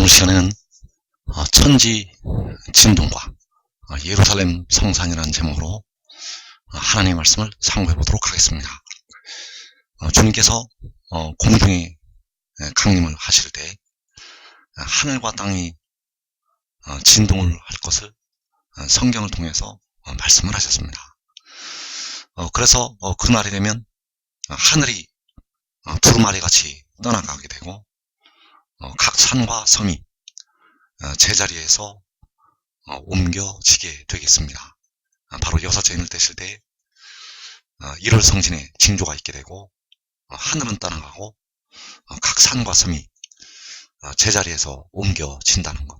오늘 시간에는 천지 진동과 예루살렘 성산이라는 제목으로 하나님의 말씀을 상고해 보도록 하겠습니다. 주님께서 공중에 강림을 하실 때 하늘과 땅이 진동을 할 것을 성경을 통해서 말씀을 하셨습니다. 그래서 그날이 되면 하늘이 두루마리 같이 떠나가게 되고 각 산과 섬이 제자리에서 옮겨지게 되겠습니다. 바로 여섯째 인을 떼실 때 1월 성신의 징조가 있게 되고 하늘은 떠나가고 각 산과 섬이 제자리에서 옮겨진다는 것.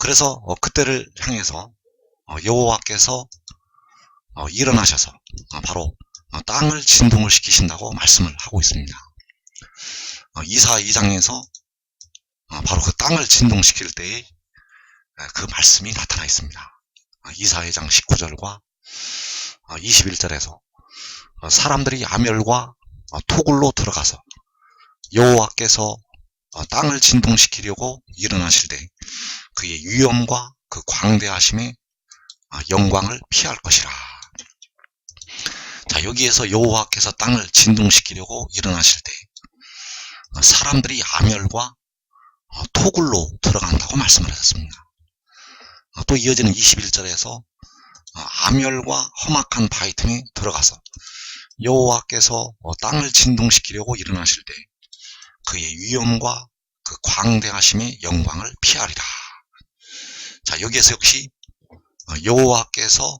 그래서 그때를 향해서 여호와께서 일어나셔서 바로 땅을 진동을 시키신다고 말씀을 하고 있습니다. 이사 2장에서 바로 그 땅을 진동시킬 때의 그 말씀이 나타나 있습니다. 이사 2장 19절과 21절에서 사람들이 아멸과 토굴로 들어가서 여호와께서 땅을 진동시키려고 일어나실 때 그의 위엄과 그 광대하심의 영광을 피할 것이라. 자, 여기에서 여호와께서 땅을 진동시키려고 일어나실 때 사람들이 아멸과 토굴로 들어간다고 말씀을 하셨습니다. 또 이어지는 21절에서 아멸과 험악한 바위 틈에 들어가서 여호와께서 땅을 진동시키려고 일어나실 때 그의 위엄과 그 광대하심의 영광을 피하리라. 자, 여기에서 역시 여호와께서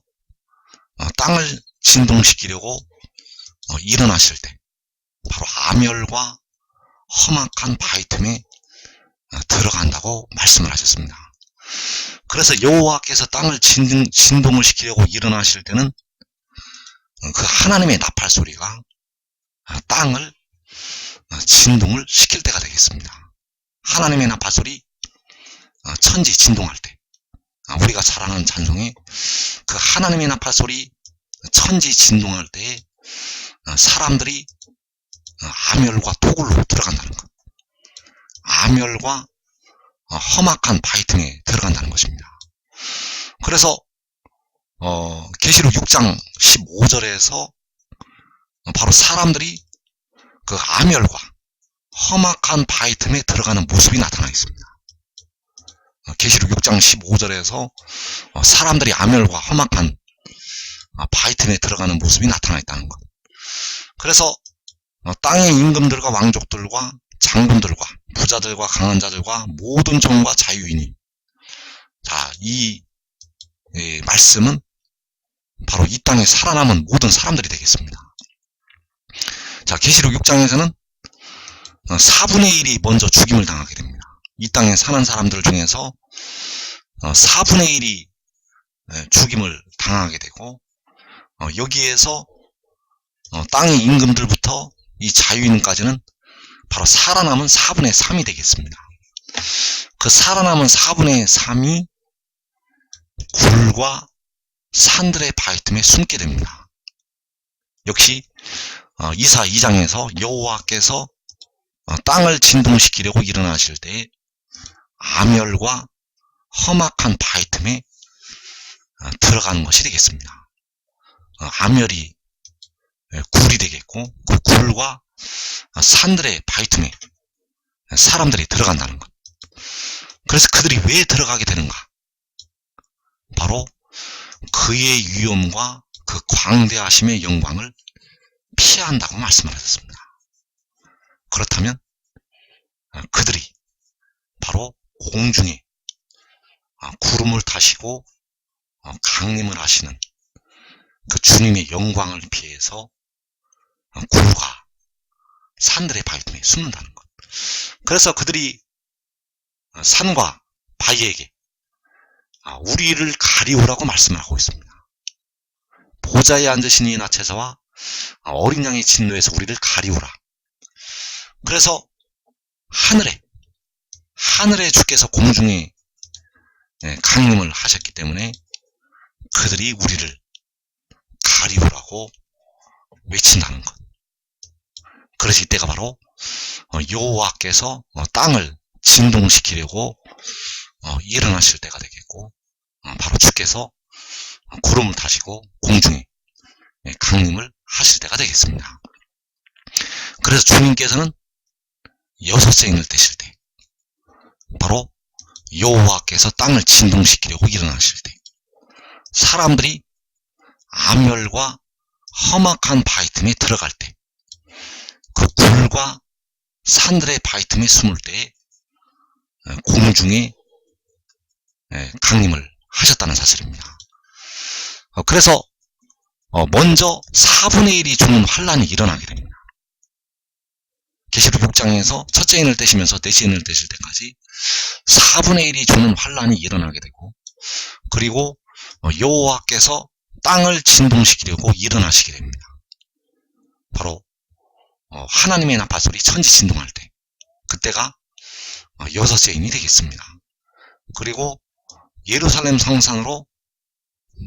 땅을 진동시키려고 일어나실 때 바로 아멸과 험악한 바위 틈에 들어간다고 말씀을 하셨습니다. 그래서 여호와께서 땅을 진동을 시키려고 일어나실 때는 그 하나님의 나팔 소리가 땅을 진동을 시킬 때가 되겠습니다. 하나님의 나팔 소리, 천지 진동할 때, 우리가 잘 아는 찬송에 그 하나님의 나팔 소리, 천지 진동할 때에 사람들이 아멸과 토굴로 들어간다는 것, 아멸과 험악한 바위 틈에 들어간다는 것입니다. 그래서 계시록 6장 15절에서 바로 사람들이 그 아멸과 험악한 바위 틈에 들어가는 모습이 나타나 있습니다. 계시록 6장 15절에서 사람들이 아멸과 험악한 바위 틈에 들어가는 모습이 나타나 있다는 것. 그래서 땅의 임금들과 왕족들과 장군들과 부자들과 강한 자들과 모든 종과 자유인이, 자, 이 말씀은 바로 이 땅에 살아남은 모든 사람들이 되겠습니다. 자, 계시록 6장에서는 4분의 1이 먼저 죽임을 당하게 됩니다. 이 땅에 사는 사람들 중에서 4분의 1이 죽임을 당하게 되고, 여기에서 땅의 임금들부터 이 자유인까지는 바로 살아남은 4분의 3이 되겠습니다. 그 살아남은 4분의 3이 굴과 산들의 바위 틈에 숨게 됩니다. 역시 이사 2장에서 여호와께서 땅을 진동시키려고 일어나실 때 아멸과 험악한 바위 틈에 들어가는 것이 되겠습니다. 아멸이 굴이 되겠고, 그 굴과 산들의 바위 틈에 사람들이 들어간다는 것. 그래서 그들이 왜 들어가게 되는가? 바로 그의 위엄과 그 광대하심의 영광을 피한다고 말씀을 하셨습니다. 그렇다면 그들이 바로 공중에 구름을 타시고 강림을 하시는 그 주님의 영광을 피해서 굴과 산들의 바위 틈에 숨는다는 것. 그래서 그들이 산과 바위에게 우리를 가리우라고 말씀을 하고 있습니다. 보좌에 앉으신 이 나체사와 어린 양의 진노에서 우리를 가리우라. 그래서 하늘에 주께서 공중에 강림을 하셨기 때문에 그들이 우리를 가리우라고 외친다는 것. 그래서 이때가 바로 여호와께서 땅을 진동시키려고 일어나실 때가 되겠고, 바로 주께서 구름을 타시고 공중에 강림을 하실 때가 되겠습니다. 그래서 주님께서는 6세인을 떼실 때, 바로 여호와께서 땅을 진동시키려고 일어나실 때, 사람들이 암열과 험악한 바위 틈에 들어갈 때, 그 굴과 산들의 바위 틈에 숨을 때에 공중에 강림을 하셨다는 사실입니다. 그래서 먼저 4분의 1이 주는 환란이 일어나게 됩니다. 계시록 6장에서 첫째 인을 떼시면서 넷째 인을 떼실 때까지 4분의 1이 주는 환란이 일어나게 되고, 그리고 여호와께서 땅을 진동시키려고 일어나시게 됩니다. 바로 하나님의 나팔소리 천지 진동할 때, 그때가 6째 인이 되겠습니다. 그리고 예루살렘 성산으로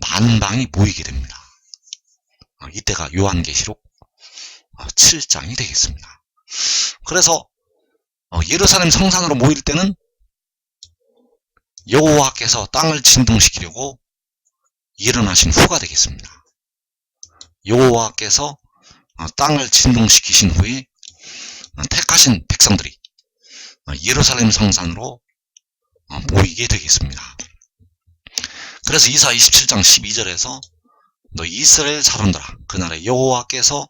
만방이 모이게 됩니다. 이때가 요한계시록 7장이 되겠습니다. 그래서 예루살렘 성산으로 모일 때는 여호와께서 땅을 진동시키려고 일어나신 후가 되겠습니다. 여호와께서 땅을 진동시키신 후에 택하신 백성들이 예루살렘 성산으로 모이게 되겠습니다. 그래서 이사 27장 12절에서 너 이스라엘 자손들아, 그날에 여호와께서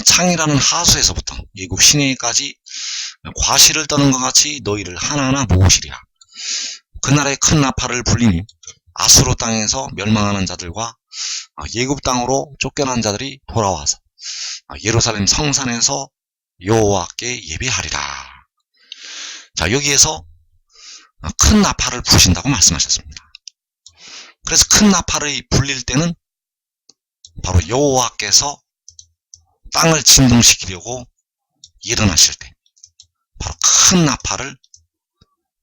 창이라는 하수에서부터 예굽 시내까지 과실을 떠는 것 같이 너희를 하나하나 모으시리라. 그날에 큰 나팔을 불리니 아수르 땅에서 멸망하는 자들과 예굽 땅으로 쫓겨난 자들이 돌아와서 예루살렘 성산에서 여호와께 예배하리라. 자, 여기에서 큰 나팔을 부신다고 말씀하셨습니다. 그래서 큰 나팔이 불릴 때는 바로 여호와께서 땅을 진동시키려고 일어나실 때, 바로 큰 나팔을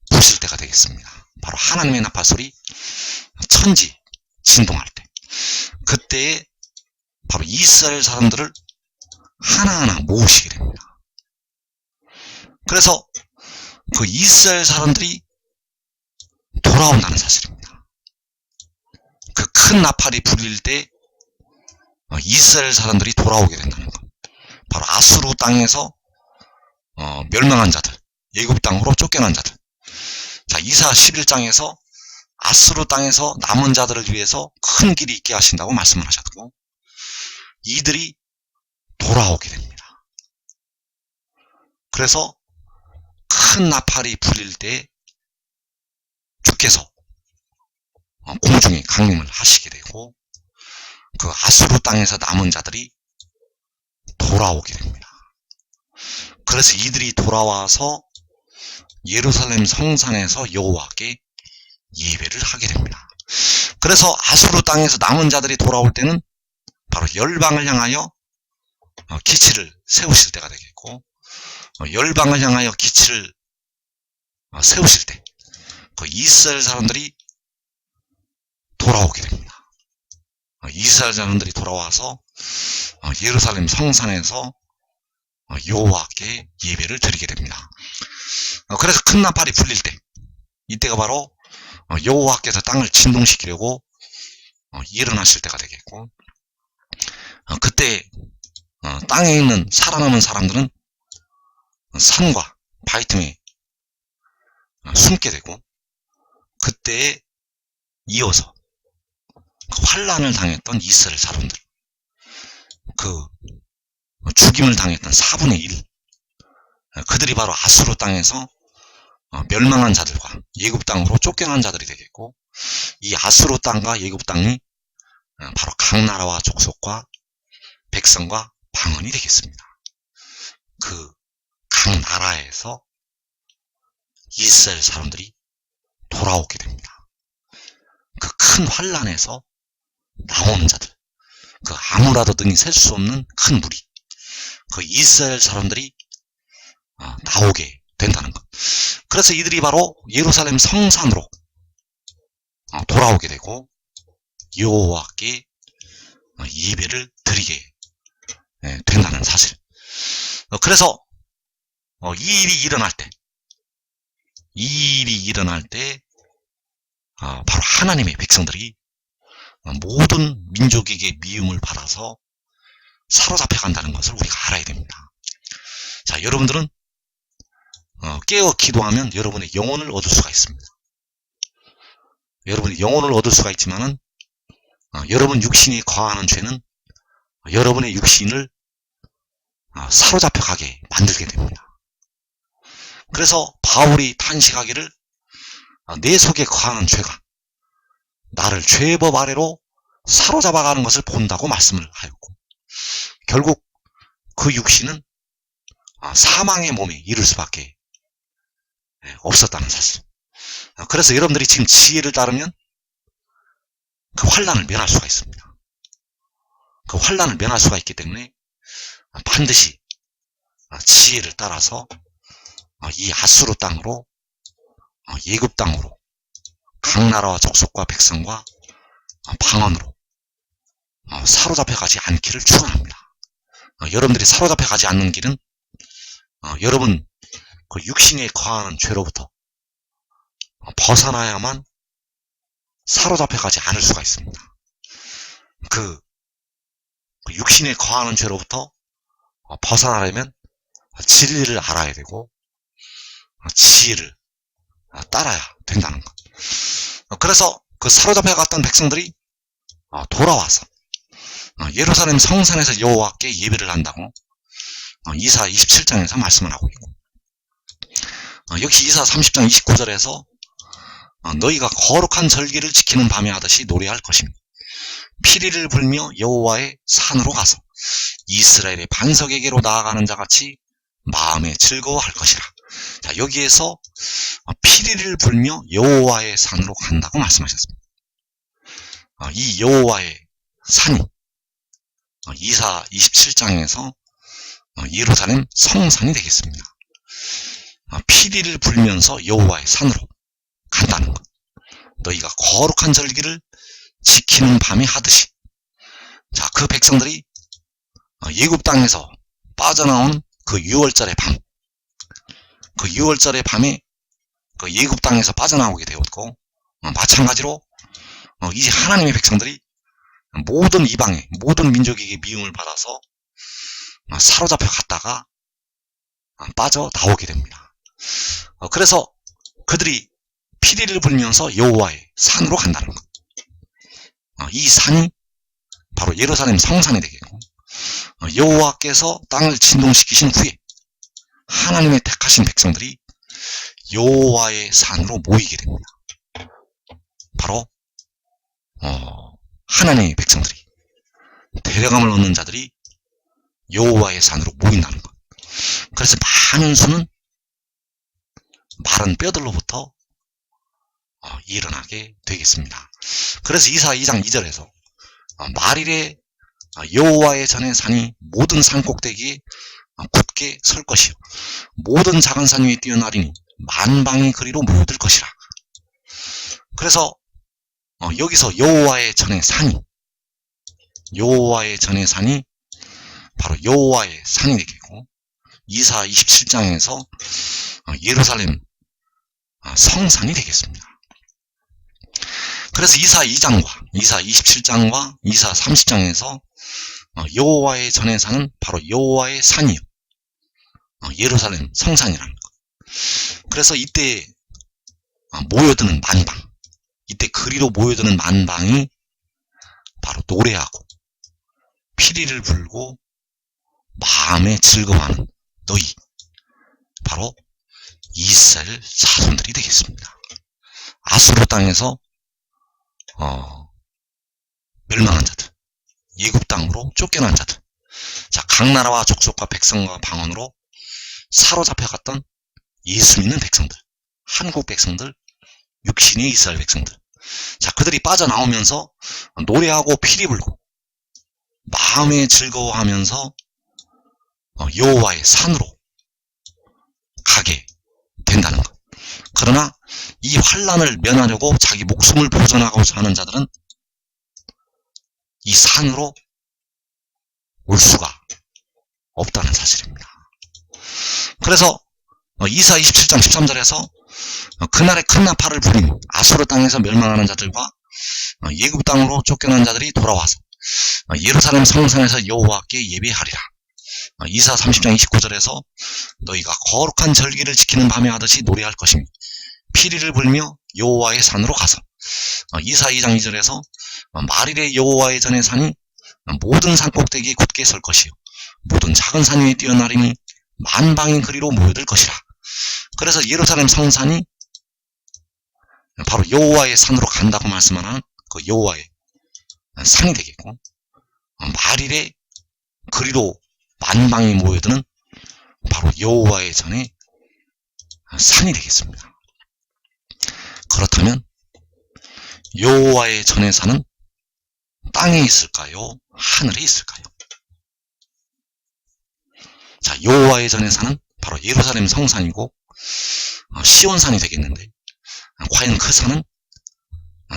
부실 때가 되겠습니다. 바로 하나님의 나팔 소리 천지 진동할 때, 그때에 바로 이스라엘 사람들을 하나하나 모으시게 됩니다. 그래서 그 이스라엘 사람들이 돌아온다는 사실입니다. 그 큰 나팔이 불릴 때 이스라엘 사람들이 돌아오게 된다는 것. 바로 아수르 땅에서 멸망한 자들, 예굽 땅으로 쫓겨난 자들. 자, 이사 11장에서 아수르 땅에서 남은 자들을 위해서 큰 길이 있게 하신다고 말씀을 하셨고, 이들이 돌아오게 됩니다. 그래서 큰 나팔이 불릴 때 주께서 공중에 강림을 하시게 되고, 그 아수르 땅에서 남은 자들이 돌아오게 됩니다. 그래서 이들이 돌아와서 예루살렘 성산에서 여호와께 예배를 하게 됩니다. 그래서 아수르 땅에서 남은 자들이 돌아올 때는 바로 열방을 향하여 기치를 세우실 때가 되겠고, 열방을 향하여 기치를 세우실 때 그 이스라엘 사람들이 돌아오게 됩니다. 이스라엘 사람들이 돌아와서 예루살렘 성산에서 여호와께 예배를 드리게 됩니다. 그래서 큰 나팔이 불릴 때, 이때가 바로 여호와께서 땅을 진동시키려고 일어나실 때가 되겠고, 그때 땅에 있는 살아남은 사람들은 산과 바위 틈에 숨게 되고, 그때에 이어서 그 환란을 당했던 이스라엘 사람들, 그 죽임을 당했던 4분의 1, 그들이 바로 아수르 땅에서 멸망한 자들과 예굽 땅으로 쫓겨난 자들이 되겠고, 이 아수르 땅과 예굽 땅이 바로 각 나라와 족속과 백성과 방언이 되겠습니다. 그 각 나라에서 이스라엘 사람들이 돌아오게 됩니다. 그 큰 환란에서 나온 자들, 그 아무라도 능히 셀 수 없는 큰 무리, 그 이스라엘 사람들이 나오게 된다는 것. 그래서 이들이 바로 예루살렘 성산으로 돌아오게 되고 여호와께 예배를 드리게 된다는 사실. 그래서 이 일이 일어날 때 이 일이 일어날 때 바로 하나님의 백성들이 모든 민족에게 미움을 받아서 사로잡혀 간다는 것을 우리가 알아야 됩니다. 자, 여러분들은 깨어 기도하면 여러분의 영혼을 얻을 수가 있습니다. 여러분의 영혼을 얻을 수가 있지만은 여러분 육신이 거하는 죄는 여러분의 육신을 사로잡혀 가게 만들게 됩니다. 그래서 바울이 탄식하기를 내 속에 거하는 죄가 나를 죄법 아래로 사로잡아가는 것을 본다고 말씀을 하였고, 결국 그 육신은 사망의 몸에 이를 수밖에 없었다는 사실. 그래서 여러분들이 지금 지혜를 따르면 그 환난을 면할 수가 있습니다. 그 환난을 면할 수가 있기 때문에 반드시 지혜를 따라서 이 아수르 땅으로, 예굽 땅으로, 각 나라와 족속과 백성과 방언으로 사로잡혀 가지 않기를 축원합니다. 여러분들이 사로잡혀 가지 않는 길은 여러분 그 육신에 거하는 죄로부터 벗어나야만 사로잡혀 가지 않을 수가 있습니다. 그 육신에 거하는 죄로부터 벗어나려면 진리를 알아야 되고 지혜를 따라야 된다는 것. 그래서 그 사로잡혀 갔던 백성들이 돌아와서 예루살렘 성산에서 여호와께 예배를 한다고 이사 27장에서 말씀을 하고 있고, 역시 이사 30장 29절에서 너희가 거룩한 절기를 지키는 밤에 하듯이 노래할 것이며 피리를 불며 여호와의 산으로 가서 이스라엘의 반석에게로 나아가는 자같이 마음에 즐거워할 것이라. 자, 여기에서 피리를 불며 여호와의 산으로 간다고 말씀하셨습니다. 이 여호와의 산이 이사 27장에서 예루살렘 성산이 되겠습니다. 피리를 불면서 여호와의 산으로 간다는 것. 너희가 거룩한 절기를 지키는 밤에 하듯이. 자, 그 백성들이 예굽 땅에서 빠져나온 그 6월절의 밤, 그 6월절의 밤에 그 예굽 땅에서 빠져나오게 되었고, 마찬가지로 이제 하나님의 백성들이 모든 이방의 모든 민족에게 미움을 받아서 사로잡혀 갔다가 빠져나오게 됩니다. 그래서 그들이 피리를 불면서 여호와의 산으로 간다는 것. 이 산이 바로 예루살렘 성산이 되겠고, 여호와께서 땅을 진동시키신 후에 하나님의 택하신 백성들이 여호와의 산으로 모이게 됩니다. 바로 하나님의 백성들이, 데려감을 얻는 자들이 여호와의 산으로 모인다는 것. 그래서 많은 수는 마른 뼈들로부터 일어나게 되겠습니다. 그래서 이사 2장 2절에서 말일에 여호와의 전에 산이 모든 산 꼭대기에 굳게 설 것이요 모든 작은 산 위에 뛰어나리니 만방의 거리로 모여들 것이라. 그래서 여기서 여호와의 전에 산이, 여호와의 전에 산이 바로 여호와의 산이 되겠고, 이사 27장에서 예루살렘 성산이 되겠습니다. 그래서 이사 2장과 이사 27장과 이사 30장에서 여호와의 전에 산은 바로 여호와의 산이요 예루살렘 성산이라는 것. 그래서 이때 모여드는 만방, 이때 그리로 모여드는 만방이 바로 노래하고 피리를 불고 마음에 즐거워하는 너희, 바로 이스라엘 자손들이 되겠습니다. 아수르 땅에서 멸망한 자들, 예굽 땅으로 쫓겨난 자들, 자, 각 나라와 족속과 백성과 방언으로 사로잡혀갔던 예수 믿는 백성들, 한국 백성들, 육신의 이스라엘 백성들. 자, 그들이 빠져나오면서 노래하고 피리 불고 마음에 즐거워하면서 여호와의 산으로 가게 된다는 것. 그러나 이 환난을 면하려고 자기 목숨을 보존하고자 하는 자들은 이 산으로 올 수가 없다는 사실입니다. 그래서 이사 27장 13절에서 그날의 큰 나팔을 부린 아수르 땅에서 멸망하는 자들과 예굽 땅으로 쫓겨난 자들이 돌아와서 예루살렘 성산에서 여호와께 예배하리라. 이사 30장 29절에서 너희가 거룩한 절기를 지키는 밤에 하듯이 노래할 것이며 피리를 불며 여호와의 산으로 가서 이사 2장 2절에서 말일에 여호와의 전의 산이 모든 산 꼭대기에 굳게 설 것이요 모든 작은 산 위에 뛰어나리니 만방의 거리로 모여들 것이라. 그래서 예루살렘 성산이 바로 여호와의 산으로 간다고 말씀하는 그 여호와의 산이 되겠고, 말일에 거리로 만방이 모여드는 바로 여호와의 전의 산이 되겠습니다. 그렇다면 여호와의 전의 산은 땅에 있을까요? 하늘에 있을까요? 자, 여호와의 전의 산은 바로 예루살렘 성산이고 시온산이 되겠는데, 과연 그 산은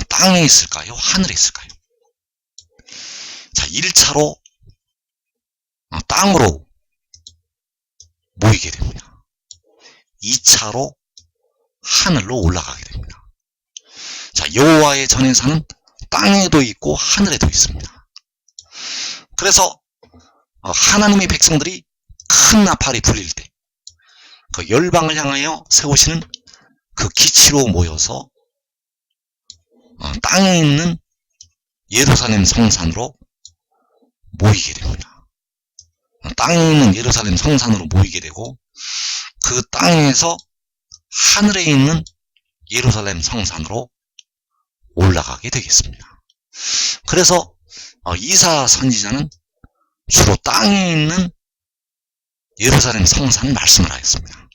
땅에 있을까요? 하늘에 있을까요? 자, 1차로 땅으로 모이게 됩니다. 2차로 하늘로 올라가게 됩니다. 자, 여호와의 전의 산은 땅에도 있고 하늘에도 있습니다. 그래서 하나님의 백성들이 큰 나팔이 불릴 때 그 열방을 향하여 세우시는 그 기치로 모여서 땅에 있는 예루살렘 성산으로 모이게 됩니다. 땅에 있는 예루살렘 성산으로 모이게 되고, 그 땅에서 하늘에 있는 예루살렘 성산으로 올라가게 되겠습니다. 그래서 이사 선지자는 주로 땅에 있는 예루살렘 성산을 말씀을 하였습니다.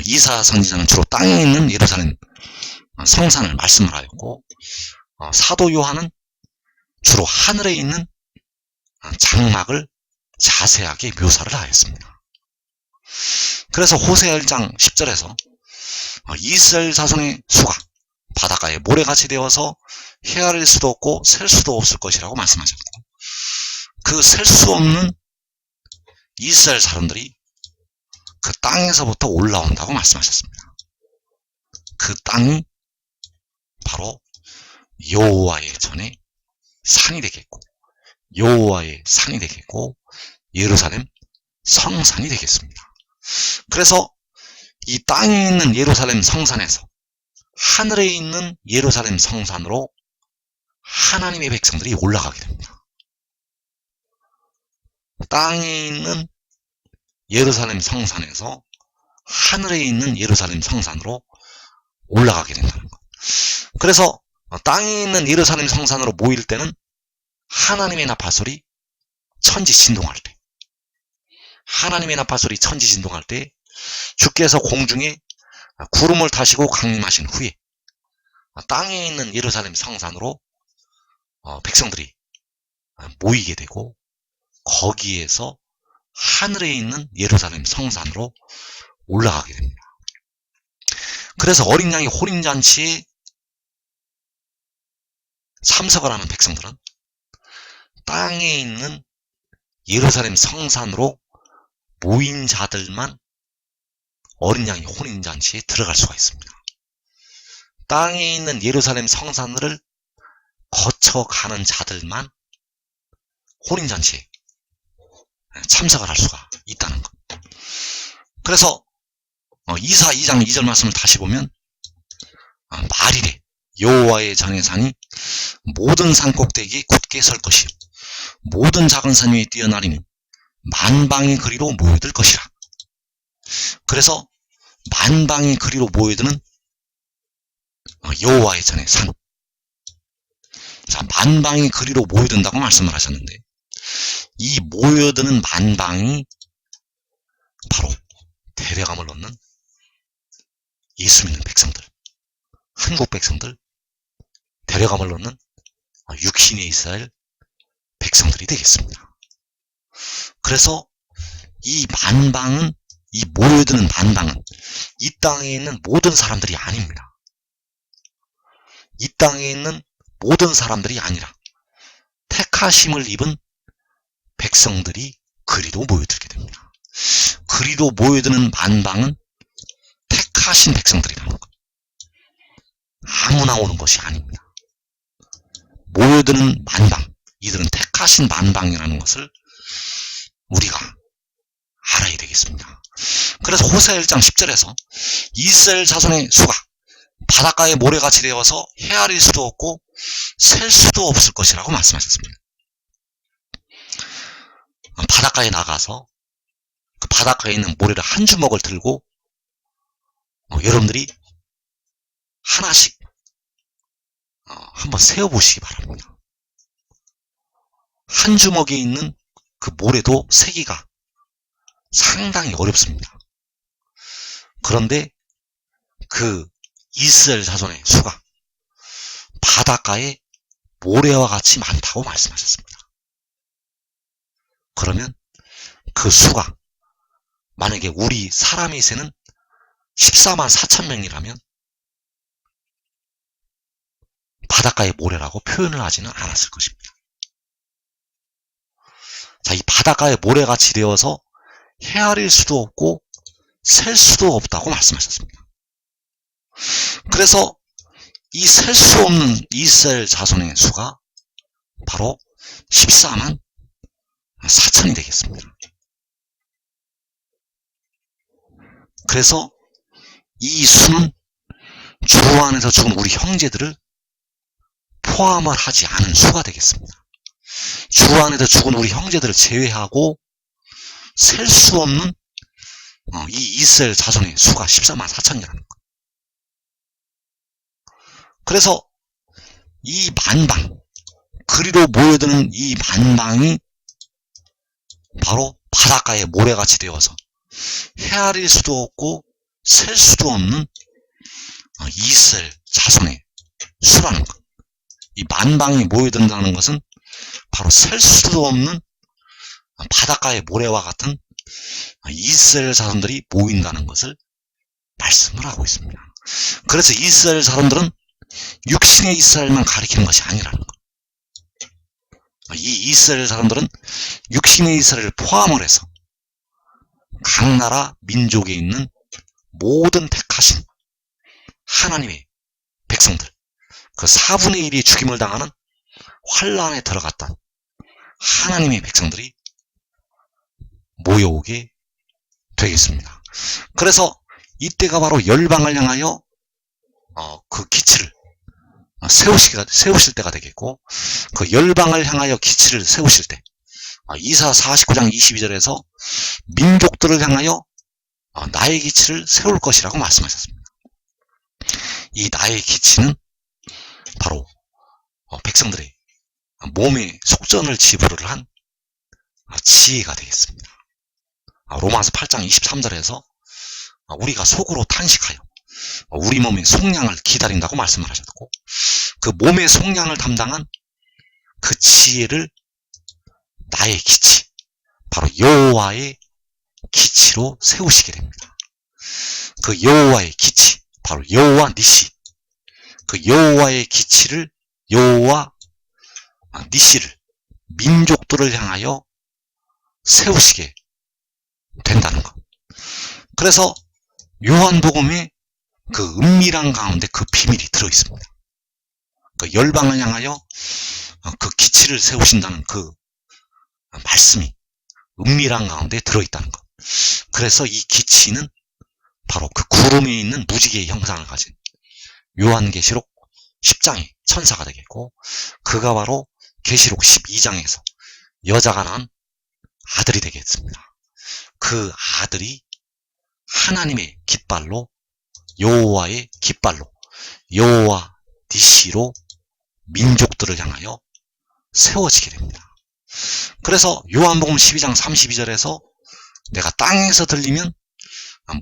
이사 선지자는 주로 땅에 있는 예루살렘 성산을 말씀을 하였고, 사도 요한은 주로 하늘에 있는 장막을 자세하게 묘사를 하였습니다. 그래서 호세아 1장 10절에서 이스라엘 자손의 수가 바닷가에 모래같이 되어서 헤아릴 수도 없고 셀 수도 없을 것이라고 말씀하셨고, 그 셀 수 없는 이스라엘 사람들이 그 땅에서부터 올라온다고 말씀하셨습니다. 그 땅이 바로 여호와의 전의 산이 되겠고, 여호와의 산이 되겠고, 예루살렘 성산이 되겠습니다. 그래서 이 땅에 있는 예루살렘 성산에서 하늘에 있는 예루살렘 성산으로 하나님의 백성들이 올라가게 됩니다. 땅에 있는 예루살렘 성산에서 하늘에 있는 예루살렘 성산으로 올라가게 된다는 것. 그래서 땅에 있는 예루살렘 성산으로 모일 때는 하나님의 나팔소리 천지 진동할 때, 하나님의 나팔소리 천지 진동할 때 주께서 공중에 구름을 타시고 강림하신 후에 땅에 있는 예루살렘 성산으로 백성들이 모이게 되고, 거기에서 하늘에 있는 예루살렘 성산으로 올라가게 됩니다. 그래서 어린 양의 혼인잔치에 참석을 하는 백성들은 땅에 있는 예루살렘 성산으로 모인 자들만 어린 양의 혼인잔치에 들어갈 수가 있습니다. 땅에 있는 예루살렘 성산을 거쳐가는 자들만 혼인잔치에 참석을 할 수가 있다는 것. 그래서 이사 2장 2절 말씀을 다시 보면 말일에 여호와의 전의 산이 모든 산 꼭대기에 굳게 설 것이요 모든 작은 산 위에 뛰어나리니 만방의 거리로 모여들 것이라. 그래서 만방의 거리로 모여드는 여호와의 전의 산. 자, 만방의 거리로 모여든다고 말씀을 하셨는데, 이 모여드는 만방이 바로 데려감을 얻는 예수 믿는 백성들, 한국 백성들, 데려감을 얻는 육신의 이스라엘 백성들이 되겠습니다. 그래서 이 만방은, 이 모여드는 만방은 이 땅에 있는 모든 사람들이 아닙니다. 이 땅에 있는 모든 사람들이 아니라 택하심을 입은 백성들이 그리로 모여들게 됩니다. 그리로 모여드는 만방은 택하신 백성들이라는 것. 아무나 오는 것이 아닙니다. 모여드는 만방, 이들은 택하신 만방이라는 것을 우리가 알아야 되겠습니다. 그래서 호세아 1장 10절에서 이스라엘 자손의 수가 바닷가에 모래같이 되어서 헤아릴 수도 없고 셀 수도 없을 것이라고 말씀하셨습니다. 바닷가에 나가서 그 바닷가에 있는 모래를 한 주먹을 들고 여러분들이 하나씩 한번 세어보시기 바랍니다. 한 주먹에 있는 그 모래도 세기가 상당히 어렵습니다. 그런데 그 이스라엘 자손의 수가 바닷가에 모래와 같이 많다고 말씀하셨습니다. 그러면 그 수가 만약에 우리 사람의 세는 14만 4천 명이라면 바닷가의 모래라고 표현을 하지는 않았을 것입니다. 자, 이 바닷가의 모래같이 되어서 헤아릴 수도 없고 셀 수도 없다고 말씀하셨습니다. 그래서 이 셀 수 없는 이스라엘 자손의 수가 바로 14만 4천이 되겠습니다. 그래서 이 수는 주 안에서 죽은 우리 형제들을 포함을 하지 않은 수가 되겠습니다. 주 안에서 죽은 우리 형제들을 제외하고 셀 수 없는 이 이스라엘 자손의 수가 14만 4천이라는 것. 그래서 이 만방, 그리로 모여드는 이 만방이 바로 바닷가에 모래같이 되어서 헤아릴 수도 없고 셀 수도 없는 이스라엘 자손의 수라는 것. 이 만방이 모여든다는 것은 바로 셀 수도 없는 바닷가의 모래와 같은 이스라엘 자손들이 모인다는 것을 말씀을 하고 있습니다. 그래서 이스라엘 자손들은 육신의 이스라엘만 가리키는 것이 아니라는 것. 이 이스라엘 사람들은 육신의 이스라엘을 포함을 해서 각 나라 민족에 있는 모든 택하신 하나님의 백성들, 그 4분의 1이 죽임을 당하는 환란에 들어갔던 하나님의 백성들이 모여오게 되겠습니다. 그래서 이때가 바로 열방을 향하여 그 기치를 세우실 때가 되겠고, 그 열방을 향하여 기치를 세우실 때 이사 49장 22절에서 민족들을 향하여 나의 기치를 세울 것이라고 말씀하셨습니다. 이 나의 기치는 바로 백성들의 몸의 속전을 지불을 한 지혜가 되겠습니다. 로마서 8장 23절에서 우리가 속으로 탄식하여 우리 몸의 속량을 기다린다고 말씀을 하셨고, 그 몸의 속량을 담당한 그 지혜를 나의 기치, 바로 여호와의 기치로 세우시게 됩니다. 그 여호와의 기치, 바로 여호와 니시, 그 여호와의 기치를, 여호와 니시를 민족들을 향하여 세우시게 된다는 것. 그래서 요한복음에 그 은밀한 가운데 그 비밀이 들어있습니다. 그 열방을 향하여 그 기치를 세우신다는 그 말씀이 은밀한 가운데 들어있다는 것. 그래서 이 기치는 바로 그 구름에 있는 무지개의 형상을 가진 요한계시록 10장의 천사가 되겠고, 그가 바로 계시록 12장에서 여자가 낳은 아들이 되겠습니다. 그 아들이 하나님의 깃발로, 여호와의 깃발로, 여호와 니시로 민족들을 향하여 세워지게 됩니다. 그래서 요한복음 12장 32절에서 내가 땅에서 들리면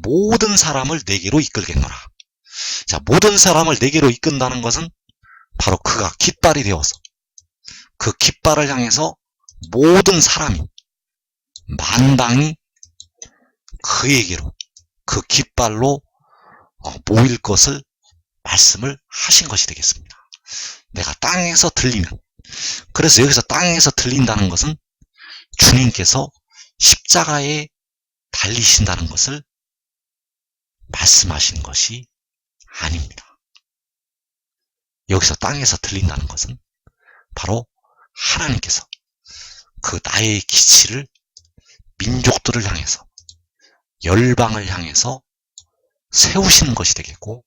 모든 사람을 내게로 이끌겠노라. 자, 모든 사람을 내게로 이끈다는 것은 바로 그가 깃발이 되어서 그 깃발을 향해서 모든 사람이, 만방이 그에게로, 그 깃발로 모일 것을 말씀을 하신 것이 되겠습니다. 내가 땅에서 들리면, 그래서 여기서 땅에서 들린다는 것은 주님께서 십자가에 달리신다는 것을 말씀하신 것이 아닙니다. 여기서 땅에서 들린다는 것은 바로 하나님께서 그 나의 기치를 민족들을 향해서, 열방을 향해서 세우시는 것이 되겠고,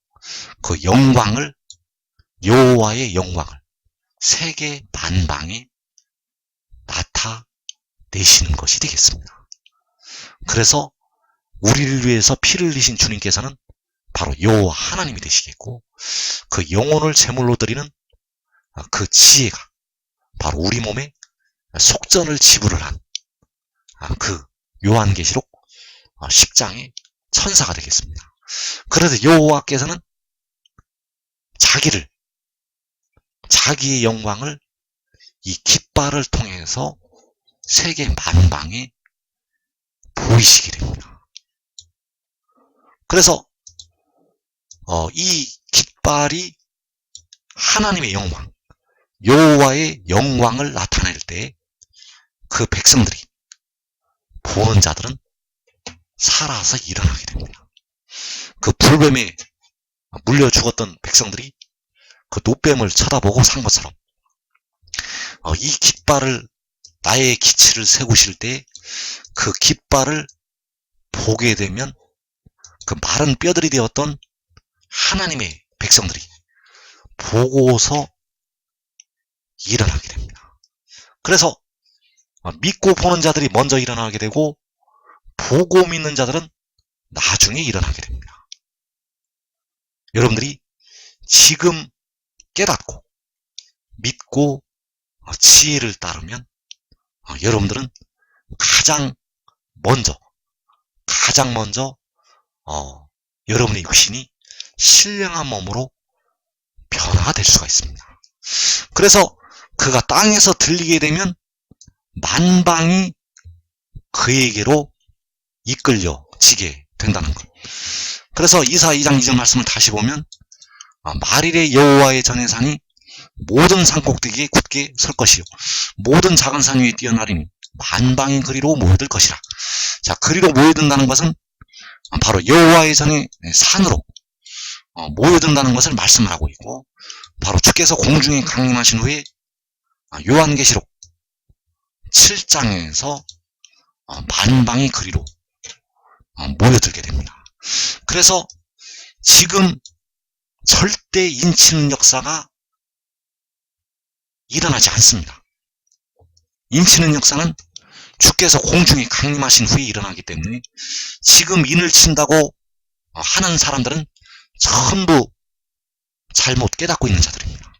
그 영광을, 여호와의 영광을 세계 만방에 나타내시는 것이 되겠습니다. 그래서 우리를 위해서 피를 흘리신 주님께서는 바로 여호와 하나님이 되시겠고, 그 영혼을 제물로 드리는 그 지혜가 바로 우리 몸에 속전을 지불을 한 그 요한계시록 10장의 천사가 되겠습니다. 그래서 여호와께서는 자기의 영광을 이 깃발을 통해서 세계 만방에 보이시게 됩니다. 그래서 이 깃발이 하나님의 영광, 여호와의 영광을 나타낼 때 그 백성들이, 보는 자들은 살아서 일어나게 됩니다. 그 불뱀에 물려 죽었던 백성들이 그 노뱀을 쳐다보고 산 것처럼 이 깃발을, 나의 기치를 세우실 때 그 깃발을 보게 되면 그 마른 뼈들이 되었던 하나님의 백성들이 보고서 일어나게 됩니다. 그래서 믿고 보는 자들이 먼저 일어나게 되고, 보고 믿는 자들은 나중에 일어나게 됩니다. 여러분들이 지금 깨닫고 믿고 지혜를 따르면 여러분들은 가장 먼저 여러분의 육신이 신령한 몸으로 변화될 수가 있습니다. 그래서 그가 땅에서 들리게 되면 만방이 그에게로 이끌려지게 된다는 것. 그래서 이사 2장 2절 말씀을 다시 보면 말일에 여호와의 전의 산이 모든 산꼭대기에 굳게 설 것이요 모든 작은 산 위에 뛰어나리니 만방이 그리로 모여들 것이라. 자, 그리로 모여든다는 것은 바로 여호와의 전의 산으로 모여든다는 것을 말씀을 하고 있고, 바로 주께서 공중에 강림하신 후에 요한계시록 7장에서 만방이 그리로 모여들게 됩니다. 그래서 지금 절대 인치는 역사가 일어나지 않습니다. 인치는 역사는 주께서 공중에 강림하신 후에 일어나기 때문에 지금 인을 친다고 하는 사람들은 전부 잘못 깨닫고 있는 자들입니다.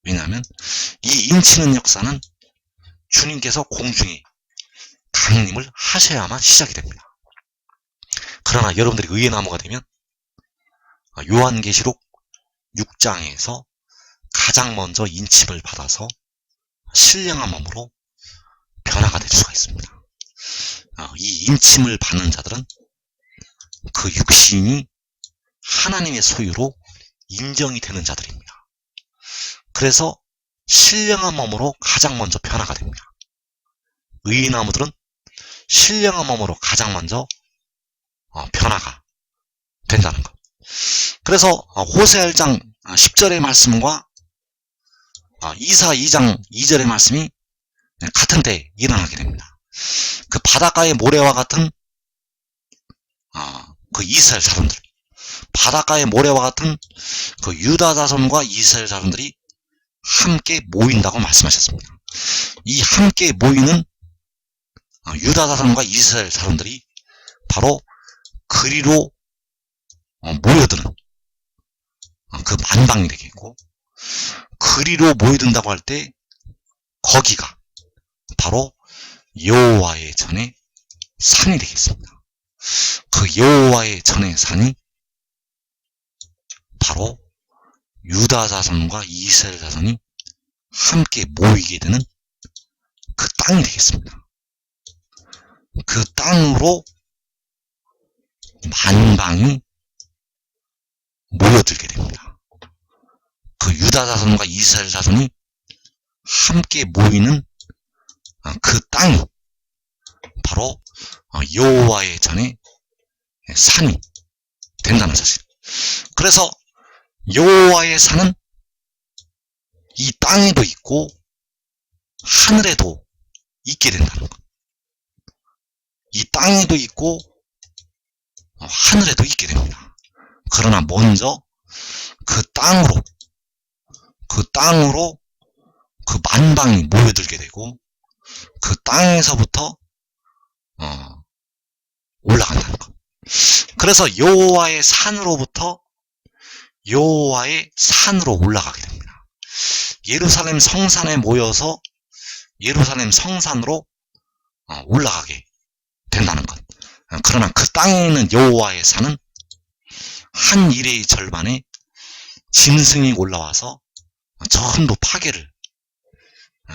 왜냐하면 이 인치는 역사는 주님께서 공중에 강림을 하셔야만 시작이 됩니다. 그러나 여러분들이 의의 나무가 되면 요한계시록 6장에서 가장 먼저 인침을 받아서 신령한 몸으로 변화가 될 수가 있습니다. 이 인침을 받는 자들은 그 육신이 하나님의 소유로 인정이 되는 자들입니다. 그래서 신령한 몸으로 가장 먼저 변화가 됩니다. 의의 나무들은 신령한 몸으로 가장 먼저 변화가 된다는 것. 그래서 호세아 1장 10절의 말씀과 이사 2장 2절의 말씀이 같은 때에 일어나게 됩니다. 그 바닷가의 모래와 같은 그 이스라엘 사람들, 바닷가의 모래와 같은 그 유다 자손과 이스라엘 사람들이 함께 모인다고 말씀하셨습니다. 이 함께 모이는 유다 자손과 이스라엘 사람들이 바로 그리로 모여드는 그 만방이 되겠고, 그리로 모여든다고 할 때 거기가 바로 여호와의 전의 산이 되겠습니다. 그 여호와의 전의 산이 바로 유다 자손과 이스라엘 자손이 함께 모이게 되는 그 땅이 되겠습니다. 그 땅으로 만방이 모여들게 됩니다. 그 유다 자손과 이스라엘 자손이 함께 모이는 그 땅이 바로 여호와의 전의 산이 된다는 사실. 그래서 여호와의 산은 이 땅에도 있고 하늘에도 있게 된다는 것. 이 땅에도 있고 하늘에도 있게 됩니다. 그러나 먼저 그 땅으로 그 만방이 모여들게 되고 그 땅에서부터 올라간다는 것. 그래서 여호와의 산으로부터 여호와의 산으로 올라가게 됩니다. 예루살렘 성산에 모여서 예루살렘 성산으로 올라가게 된다는 것. 그러나 그 땅에 있는 여호와의 산은 한 일의 절반에 짐승이 올라와서 전부 파괴를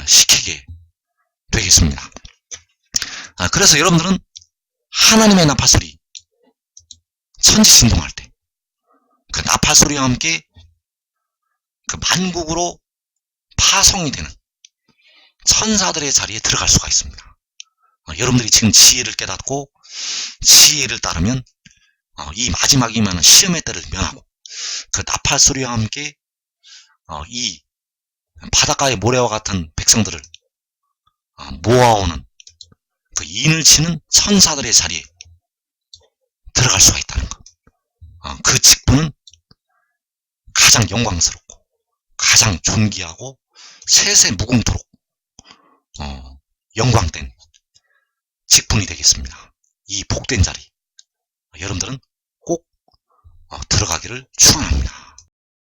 시키게 되겠습니다. 그래서 여러분들은 하나님의 나팔소리, 천지진동할 때 그 나팔소리와 함께 그 만국으로 파송이 되는 천사들의 자리에 들어갈 수가 있습니다. 여러분들이 지금 지혜를 깨닫고 지혜를 따르면 이 마지막이면 시험의 때를 면하고 그 나팔소리와 함께 이 바닷가의 모래와 같은 백성들을 모아오는 그 인을 치는 천사들의 자리에 들어갈 수가 있다는 것. 그 직분은 가장 영광스럽고 가장 존귀하고 세세 무궁토록 영광된 직분이 되겠습니다. 이 복된 자리 여러분들은 꼭 들어가기를 축원합니다.